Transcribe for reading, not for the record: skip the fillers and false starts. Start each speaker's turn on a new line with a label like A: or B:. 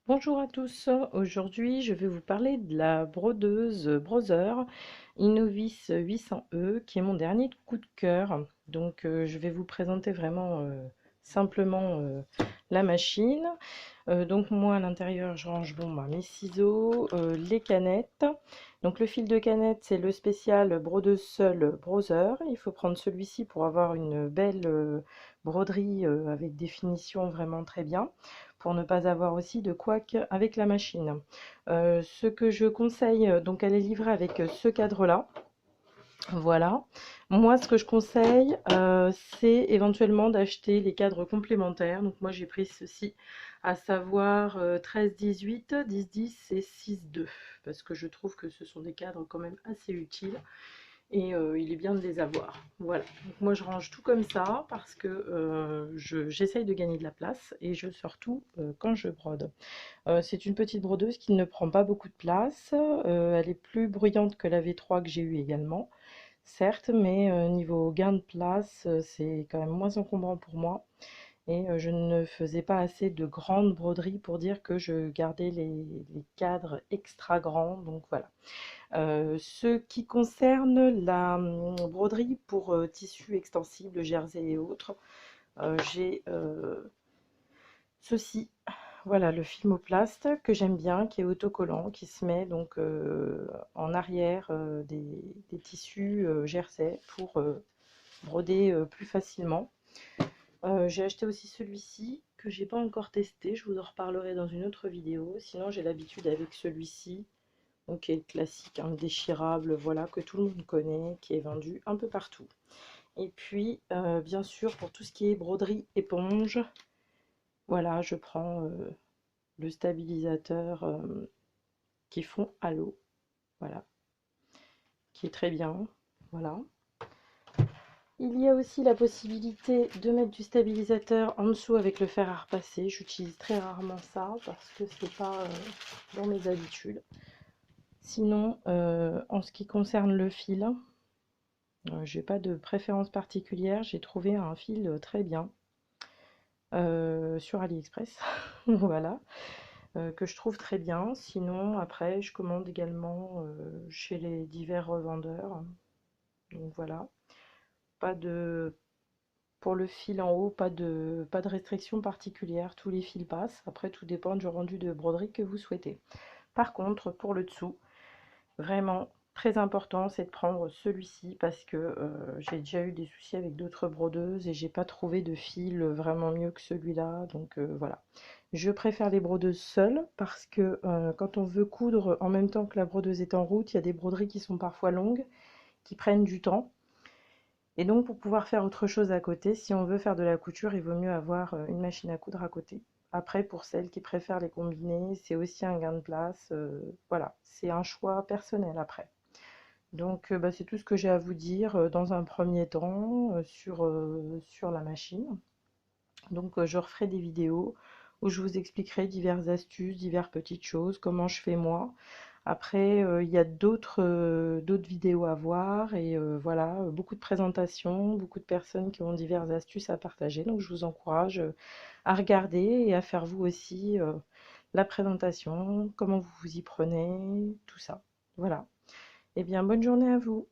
A: Bonjour à tous, aujourd'hui je vais vous parler de la brodeuse Brother Innovis 800E qui est mon dernier coup de cœur. Donc je vais vous présenter vraiment simplement la machine. Donc moi à l'intérieur je range mes ciseaux, les canettes. Donc le fil de canette c'est le spécial brodeuse seule Brother. Il faut prendre celui-ci pour avoir une belle broderie avec des finitions vraiment très bien, pour ne pas avoir aussi de couac avec la machine. Ce que je conseille, donc elle est livrée avec ce cadre-là. Voilà. Moi, ce que je conseille, c'est éventuellement d'acheter les cadres complémentaires. Donc moi, j'ai pris ceci, à savoir 13-18, 10-10 et 6-2, parce que je trouve que ce sont des cadres quand même assez utiles et il est bien de les avoir. Voilà. Donc moi, je range tout comme ça parce que j'essaye de gagner de la place et je sors tout quand je brode. C'est une petite brodeuse qui ne prend pas beaucoup de place. Elle est plus bruyante que la V3 que j'ai eue également. Certes, mais niveau gain de place, c'est quand même moins encombrant pour moi. Et je ne faisais pas assez de grandes broderies pour dire que je gardais les cadres extra grands. Donc voilà. Ce qui concerne la broderie pour tissus extensibles, jersey et autres, j'ai ceci. Voilà, le Filmoplast que j'aime bien, qui est autocollant, qui se met donc en arrière des tissus jersey pour broder plus facilement. J'ai acheté aussi celui-ci que j'ai pas encore testé, je vous en reparlerai dans une autre vidéo. Sinon j'ai l'habitude avec celui-ci, donc qui est le classique, hein, déchirable, voilà, que tout le monde connaît, qui est vendu un peu partout. Et puis bien sûr pour tout ce qui est broderie éponge, voilà, je prends le stabilisateur qui fond à l'eau, voilà, qui est très bien, voilà. Il y a aussi la possibilité de mettre du stabilisateur en dessous avec le fer à repasser. J'utilise très rarement ça parce que c'est pas dans mes habitudes. Sinon, en ce qui concerne le fil, j'ai pas de préférence particulière. J'ai trouvé un fil très bien sur AliExpress, voilà, que je trouve très bien. Sinon, après, je commande également chez les divers revendeurs. Donc voilà, pas de pour le fil en haut, pas de restriction particulière, tous les fils passent. Après, tout dépend du rendu de broderie que vous souhaitez. Par contre, pour le dessous, vraiment très important, c'est de prendre celui-ci parce que j'ai déjà eu des soucis avec d'autres brodeuses et j'ai pas trouvé de fil vraiment mieux que celui-là. Donc voilà. Je préfère les brodeuses seules parce que quand on veut coudre en même temps que la brodeuse est en route, il y a des broderies qui sont parfois longues, qui prennent du temps. Et donc pour pouvoir faire autre chose à côté, si on veut faire de la couture, il vaut mieux avoir une machine à coudre à côté. Après, pour celles qui préfèrent les combiner, c'est aussi un gain de place. Voilà, c'est un choix personnel après. Donc bah, c'est tout ce que j'ai à vous dire dans un premier temps sur la machine. Donc je referai des vidéos où je vous expliquerai diverses astuces, diverses petites choses, comment je fais moi. Après, il y a d'autres vidéos à voir et voilà, beaucoup de présentations, beaucoup de personnes qui ont diverses astuces à partager. Donc je vous encourage à regarder et à faire vous aussi la présentation, comment vous vous y prenez, tout ça. Voilà. Eh bien, bonne journée à vous.